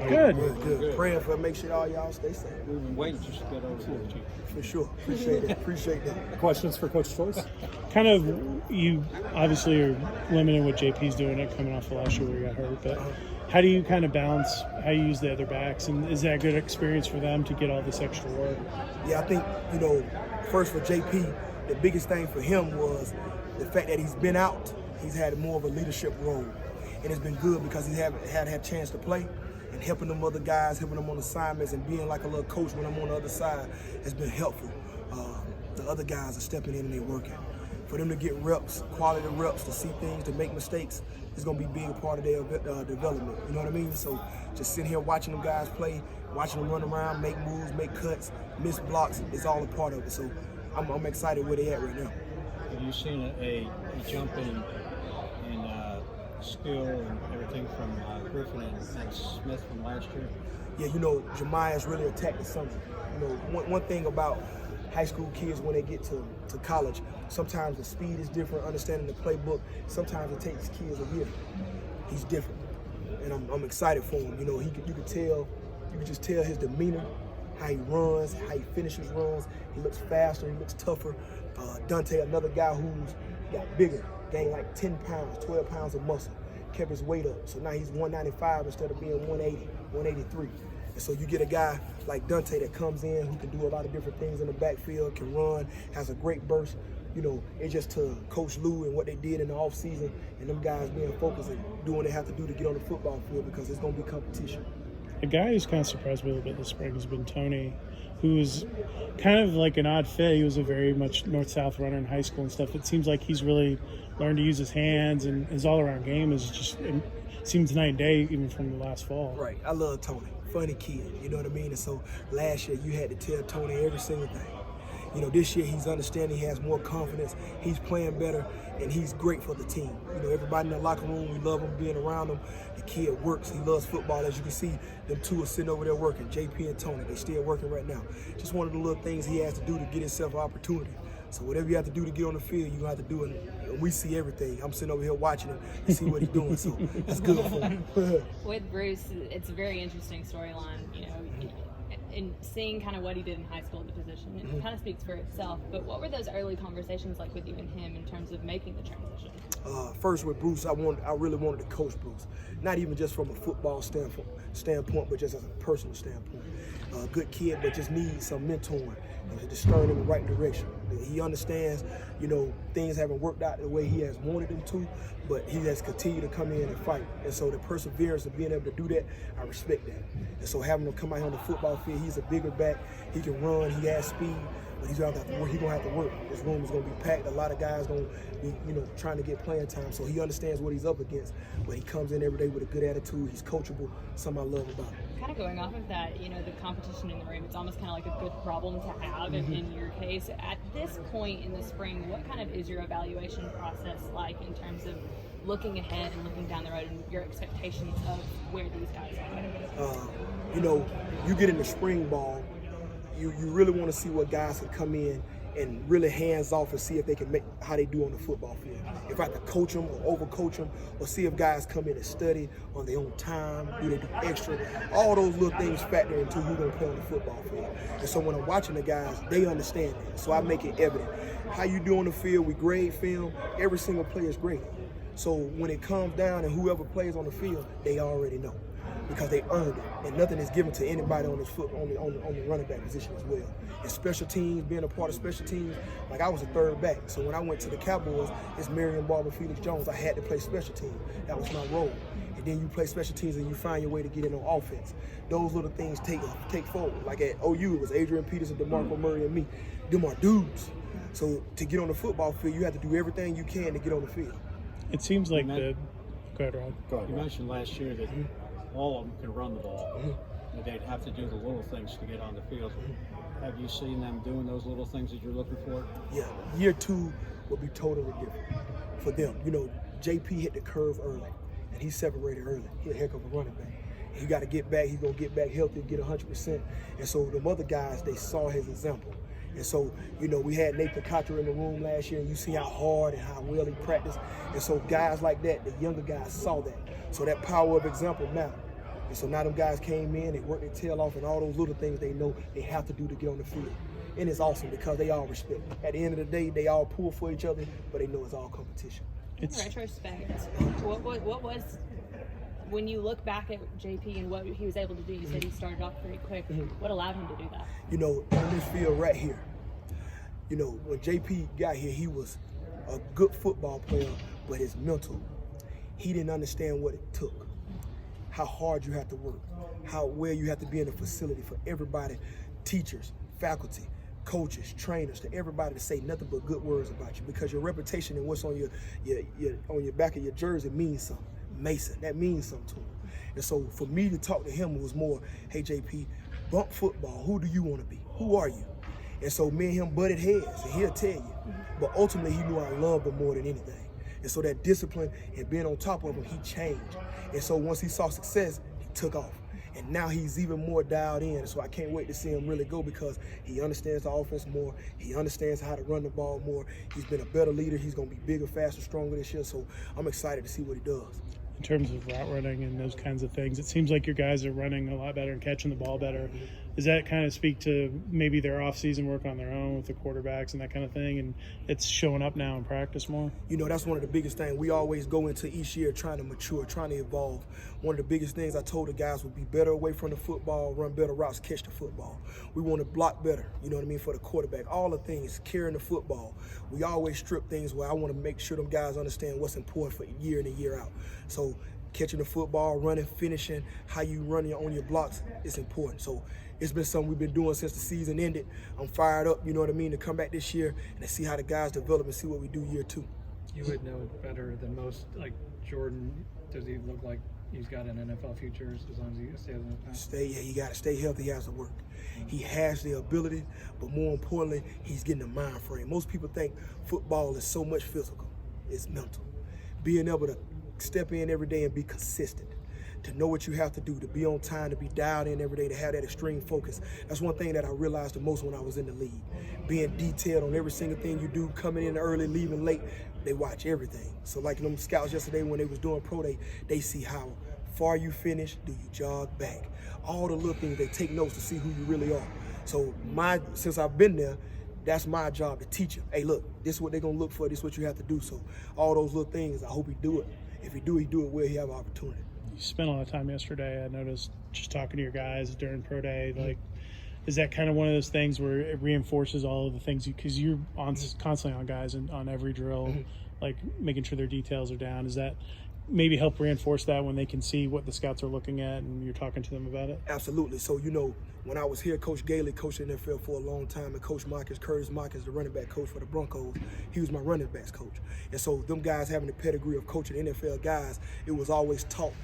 Good. Good. Praying for, make sure all y'all stay safe. We've been waiting just to get over here with you. For sure. Appreciate that. Questions for Coach Choice? Kind of, you obviously are limited what JP's doing it coming off of last year where he got hurt, but how do you kind of balance how you use the other backs, and is that a good experience for them to get all this extra work? Yeah, I think, first for JP, the biggest thing for him was the fact that he's been out. He's had more of a leadership role, and it's been good because he's had a chance to play, and helping them other guys, helping them on assignments, and being like a little coach when I'm on the other side has been helpful. The other guys are stepping in and they're working. For them to get reps, quality reps, to see things, to make mistakes, is going to be a big part of their development. You know what I mean? So just sitting here watching them guys play, watching them run around, make moves, make cuts, miss blocks, is all a part of it. So I'm excited where they at right now. Have you seen a jump in skill and everything from Griffin and Smith from last year? Yeah, Jemiah's really attacked the summer. One thing about high school kids when they get to college, sometimes the speed is different, understanding the playbook. Sometimes it takes kids a year. He's different, and I'm excited for him. You can just tell his demeanor, how he runs, how he finishes runs. He looks faster, he looks tougher. Dante, another guy who's got bigger, gained like 10 pounds, 12 pounds of muscle, kept his weight up. So now he's 195 instead of being 180, 183. And so you get a guy like Dante that comes in who can do a lot of different things in the backfield, can run, has a great burst. It's just to Coach Lou and what they did in the offseason, and them guys being focused and doing what they have to do to get on the football field, because it's going to be competition. A guy who's kind of surprised me a little bit this spring has been Tony, who's kind of like an odd fit. He was a very much north-south runner in high school and stuff. It seems like he's really learned to use his hands, and his all-around game is just, it seems night and day even from the last fall. Right. I love Tony. Funny kid, you know what I mean? And so last year you had to tell Tony every single thing. This year he's understanding, he has more confidence, he's playing better, and he's great for the team. Everybody in the locker room, we love him being around him. The kid works, he loves football. As you can see, them two are sitting over there working, JP and Tony. They still working right now. Just one of the little things he has to do to get himself an opportunity. So whatever you have to do to get on the field, you're going to have to do it. We see everything. I'm sitting over here watching him and see what he's doing, so that's good for him. With Bruce, it's a very interesting storyline, and seeing kind of what he did in high school at the position. It kind of speaks for itself. But what were those early conversations like with you and him in terms of making the transition? First with Bruce, I really wanted to coach Bruce. Not even just from a football standpoint, but just as a personal standpoint. Good kid, but just needs some mentoring to stir him in the right direction. He understands, things haven't worked out the way he has wanted them to, but he has continued to come in and fight. And so the perseverance of being able to do that, I respect that. And so having him come out here on the football field, he's a bigger back, he can run, he has speed, but he's gonna have to work. He's gonna have to work. This room is gonna be packed. A lot of guys gonna be, trying to get playing time. So he understands what he's up against. But he comes in every day with a good attitude. He's coachable. Something I love about him. Kind of going off of that, the competition in the room, it's almost kind of like a good problem to have in your case. At this point in the spring, what kind of is your evaluation process like in terms of looking ahead and looking down the road and your expectations of where these guys are? You get in the spring ball, you really want to see what guys can come in and really hands off and see if they can make how they do on the football field. If I have to coach them or overcoach them, or see if guys come in and study on their own time, do they do extra. All those little things factor into who's going to play on the football field. And so when I'm watching the guys, they understand that. So I make it evident. How you do on the field, we grade film, every single player is graded. So when it comes down and whoever plays on the field, they already know, because they earned it, and nothing is given to anybody on the running back position as well. And special teams, being a part of special teams, like I was a third back, so when I went to the Cowboys, it's Marion Barber, Felix Jones. I had to play special teams. That was my role. And then you play special teams and you find your way to get in on offense. Those little things take forward. Like at OU, it was Adrian Peterson, DeMarco Murray, and me. Them are dudes. So to get on the football field, you have to do everything you can to get on the field. It seems like Go ahead, Rod. You mentioned last year that all of them can run the ball, but they'd have to do the little things to get on the field. Have you seen them doing those little things that you're looking for? Yeah, year two will be totally different for them. JP hit the curve early, and he separated early. He's a heck of a running back. He got to get back. He's going to get back healthy, get 100%. And so the other guys, they saw his example. And so, we had Nathan Karcher in the room last year, and you see how hard and how well he practiced. And so guys like that, the younger guys saw that. So that power of example matters. And so now them guys came in, they worked their tail off, and all those little things they know they have to do to get on the field. And it's awesome because they all respect. At the end of the day, they all pull for each other, but they know it's all competition. In retrospect, what was, when you look back at JP and what he was able to do, you said he started off pretty quick. What allowed him to do that? You know, on this field right here, you know, when JP got here, he was a good football player, but his mental, he didn't understand what it took, how hard you have to work, how well you have to be in the facility for everybody, teachers, faculty, coaches, trainers, to everybody to say nothing but good words about you, because your reputation and what's on your back of your jersey means something. Mason, that means something to him. And so for me to talk to him, it was more, hey JP, bump football, who do you want to be? Who are you? And so me and him butted heads, and he'll tell you. But ultimately he knew I loved him more than anything. And so that discipline and being on top of him, he changed. And so once he saw success, he took off. And now he's even more dialed in. So I can't wait to see him really go, because he understands the offense more. He understands how to run the ball more. He's been a better leader. He's going to be bigger, faster, stronger this year. So I'm excited to see what he does. In terms of route running and those kinds of things, it seems like your guys are running a lot better and catching the ball better. Does that kind of speak to maybe their off-season work on their own with the quarterbacks and that kind of thing, and it's showing up now in practice more? You know, that's one of the biggest things. We always go into each year trying to mature, trying to evolve. One of the biggest things I told the guys would be better away from the football, run better routes, catch the football. We want to block better, you know what I mean, for the quarterback. All the things, carrying the football. We always strip things where I want to make sure them guys understand what's important for year in and year out. So catching the football, running, finishing, how you run on your blocks is important. So it's been something we've been doing since the season ended. I'm fired up, you know what I mean, to come back this year and to see how the guys develop and see what we do year two. You would know better than most, like Jordan, does he look like he's got an NFL future as long as he stays in the past? He got to stay healthy, he has to work. He has the ability, but more importantly, he's getting the mind frame. Most people think football is so much physical. It's mental. Being able to step in every day and be consistent, to know what you have to do, to be on time, to be dialed in every day, to have that extreme focus. That's one thing that I realized the most when I was in the league. Being detailed on every single thing you do, coming in early, leaving late, they watch everything. So like them scouts yesterday when they was doing pro day, they see how far you finish, do you jog back? All the little things, they take notes to see who you really are. So since I've been there, that's my job, to teach them. Hey, look, this is what they're going to look for. This is what you have to do. So all those little things, I hope he do it. If he do it well, he have an opportunity. You spent a lot of time yesterday, I noticed, just talking to your guys during pro day. Like, is that kind of one of those things where it reinforces all of the things because you're constantly on guys and on every drill, like making sure their details are down? Does that maybe help reinforce that when they can see what the scouts are looking at and you're talking to them about it? Absolutely. So, you know, when I was here, Coach Gailey coached in the NFL for a long time, and Coach Curtis Marcus, the running back coach for the Broncos, he was my running backs coach. And so them guys having the pedigree of coaching NFL guys, it was always taught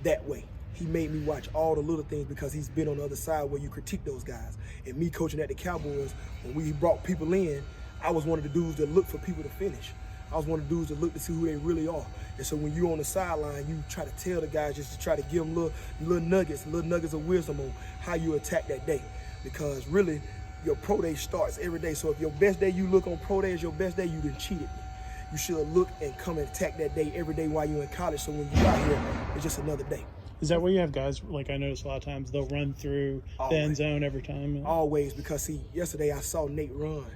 that way. He made me watch all the little things because he's been on the other side where you critique those guys. And me coaching at the Cowboys, when we brought people in, I was one of the dudes that looked for people to finish. I was one of the dudes that looked to see who they really are. And so when you're on the sideline, you try to tell the guys just to try to give them little nuggets of wisdom on how you attack that day. Because really, your pro day starts every day. So if your best day you look on pro day is your best day, you done cheated me. You should look and come and attack that day every day while you're in college. So when you out here, it's just another day. Is that where you have guys, like I notice a lot of times, they'll run through the end zone every time? Always, because see, yesterday I saw Nate run,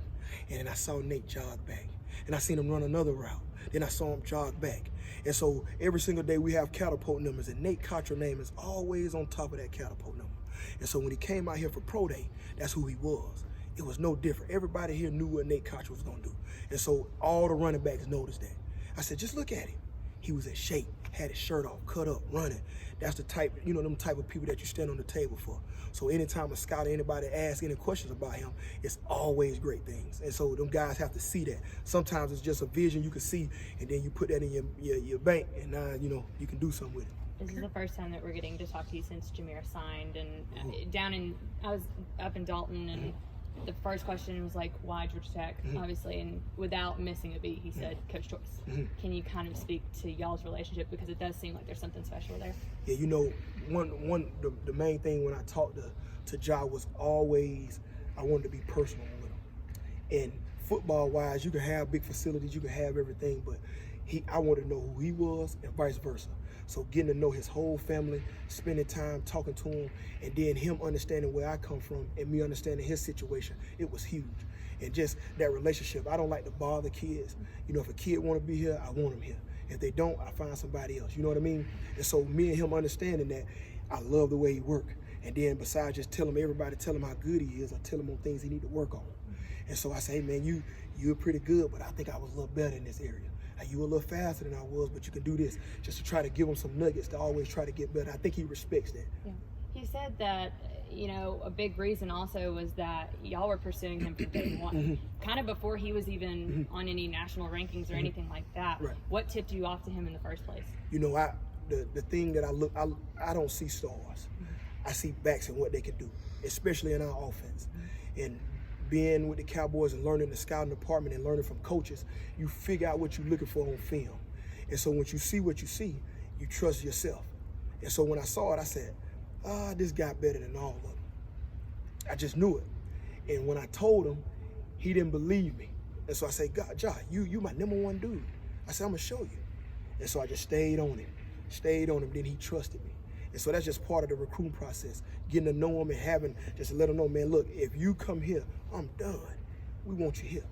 and then I saw Nate jog back. And I seen him run another route. Then I saw him jog back. And so every single day we have catapult numbers, and Nate Karcher name is always on top of that catapult number. And so when he came out here for pro day, that's who he was. It was no different. Everybody here knew what Nate Karcher was gonna do. And so all the running backs noticed that. I said, just look at him. He was in shape, had his shirt off, cut up, running. That's the type, you know, them type of people that you stand on the table for. So anytime a scout or anybody asks any questions about him, it's always great things. And so them guys have to see that. Sometimes it's just a vision you can see, and then you put that in your bank, and now, you know, you can do something with it. This is the first time that we're getting to talk to you since Jameer signed, and I was up in Dalton, and the first question was like, why Georgia Tech, obviously, and without missing a beat, he said, Coach Choice. Can you kind of speak to y'all's relationship, because it does seem like there's something special there? Yeah, you know, the main thing when I talked to Ja was always, I wanted to be personal with him. And football-wise, you can have big facilities, you can have everything, but I wanted to know who he was and vice versa. So getting to know his whole family, spending time talking to him, and then him understanding where I come from and me understanding his situation, it was huge. And just that relationship, I don't like to bother kids. You know, if a kid want to be here, I want him here. If they don't, I find somebody else. You know what I mean? And so me and him understanding that, I love the way he work. And then besides just tell him how good he is, I tell him on things he need to work on. And so I say, hey man, you're pretty good, but I think I was a little better in this area. You were a little faster than I was, but you can do this. Just to try to give him some nuggets to always try to get better. I think he respects that. Yeah. He said that, you know, a big reason also was that y'all were pursuing him from day one. Kind of before he was even on any national rankings or anything like that. Right. What tipped you off to him in the first place? You know, the thing that I don't see stars. I see backs and what they can do, especially in our offense. And being with the Cowboys and learning the scouting department and learning from coaches, you figure out what you're looking for on film. And so once you see what you see, you trust yourself. And so when I saw it, I said, this guy better than all of them. I just knew it. And when I told him, he didn't believe me. And so I said, God, Josh, you my #1 dude. I said, I'm gonna show you. And so I just stayed on him, then he trusted me. And so that's just part of the recruiting process, getting to know him and just let him know, man, look, if you come here, I'm done. We want you here.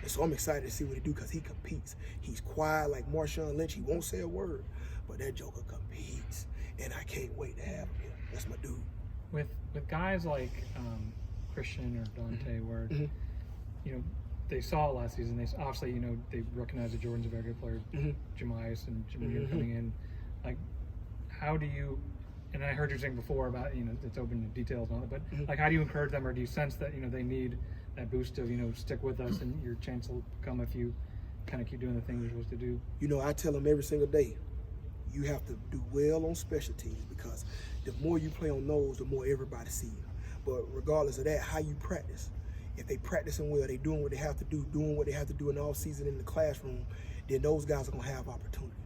And so I'm excited to see what he do because he competes. He's quiet like Marshawn Lynch. He won't say a word, but that joker competes. And I can't wait to have him here. That's my dude. With guys like Christian or Dante, where you know they saw it last season. They obviously, you know, they recognize that Jordan's a very good player. Jemias and Jameer coming in. Like, how do you? And I heard you saying before about, you know, it's open to details and all that, but like, how do you encourage them, or do you sense that, you know, they need that boost of, you know, stick with us and your chance will come if you kind of keep doing the things you're supposed to do? You know, I tell them every single day, you have to do well on special teams because the more you play on those, the more everybody see you. But regardless of that, how you practice. If they practicing well, they doing what they have to do, doing what they have to do in the off season in the classroom, then those guys are gonna have opportunities.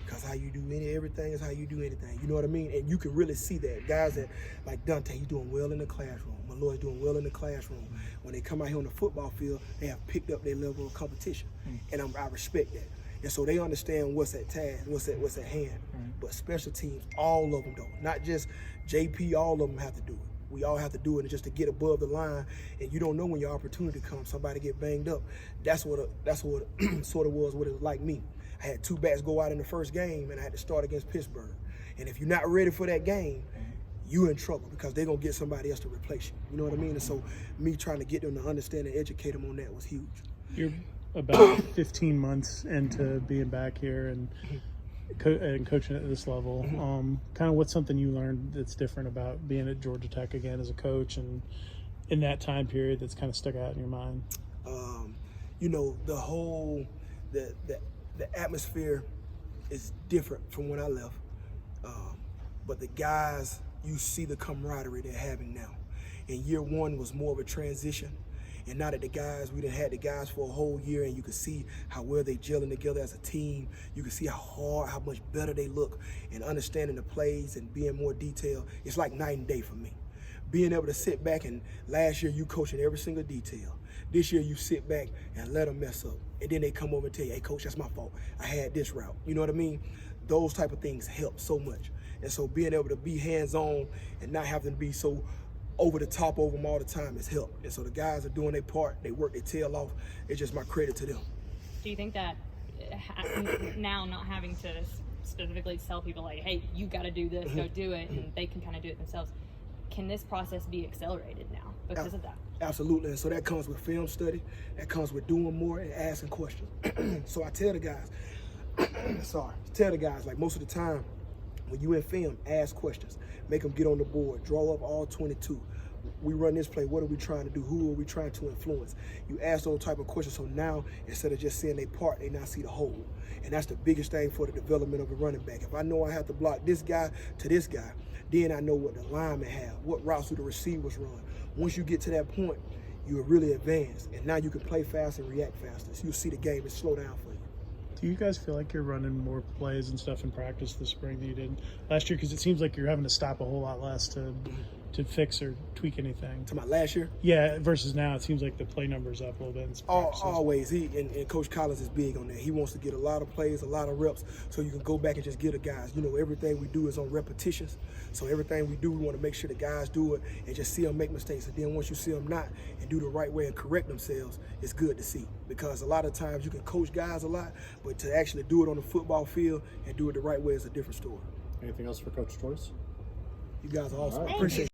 Because how you do everything is how you do anything. You know what I mean? And you can really see that. Guys that, like Dante, he's doing well in the classroom. Malloy's doing well in the classroom. When they come out here on the football field, they have picked up their level of competition. And I respect that. And so they understand what's at task, what's at hand. But special teams, all of them though. Not just JP, all of them have to do it. We all have to do it just to get above the line. And you don't know when your opportunity comes. Somebody get banged up. That's what sort of was what it was like me. I had 2 backs go out in the first game, and I had to start against Pittsburgh. And if you're not ready for that game, you're in trouble because they're going to get somebody else to replace you. You know what I mean? And so me trying to get them to understand and educate them on that was huge. You're about 15 months into being back here and coaching at this level. Kind of what's something you learned that's different about being at Georgia Tech again as a coach and in that time period that's kind of stuck out in your mind? You know, the atmosphere is different from when I left. But the guys, you see the camaraderie they're having now. In year 1 was more of a transition. And now that we done had the guys for a whole year, and you can see how well they gelling together as a team. You can see how much better they look, and understanding the plays and being more detailed. It's like night and day for me. Being able to sit back, and last year you coaching every single detail. This year you sit back and let them mess up. And then they come over and tell you, hey coach, that's my fault. I had this route. You know what I mean? Those type of things help so much. And so being able to be hands-on and not having to be so over the top over them all the time has helped. And so the guys are doing their part. They work their tail off. It's just my credit to them. Do you think that now not having to specifically tell people like, hey, you got to do this, go do it, and they can kind of do it themselves, can this process be accelerated now because of that? Absolutely. And so that comes with film study. That comes with doing more and asking questions. So I tell the guys, like most of the time, when you in film, ask questions. Make them get on the board. Draw up all 22. We run this play. What are we trying to do? Who are we trying to influence? You ask those type of questions. So now, instead of just seeing their part, they now see the whole. And that's the biggest thing for the development of a running back. If I know I have to block this guy to this guy, then I know what the linemen have, what routes do the receivers run. Once you get to that point, you're really advanced. And now you can play fast and react faster. So you'll see the game and slow down for you. Do you guys feel like you're running more plays and stuff in practice this spring than you did last year? Because it seems like you're having to stop a whole lot less to fix or tweak anything. To my last year? Yeah, versus now it seems like the play number's up a little bit. In practices. Always. And Coach Collins is big on that. He wants to get a lot of plays, a lot of reps, so you can go back and just get the guys. You know, everything we do is on repetitions. So everything we do, we want to make sure the guys do it and just see them make mistakes. And then once you see them not and do the right way and correct themselves, it's good to see. Because a lot of times you can coach guys a lot, but to actually do it on the football field and do it the right way is a different story. Anything else for Coach Choice? You guys are awesome. All right. Appreciate it.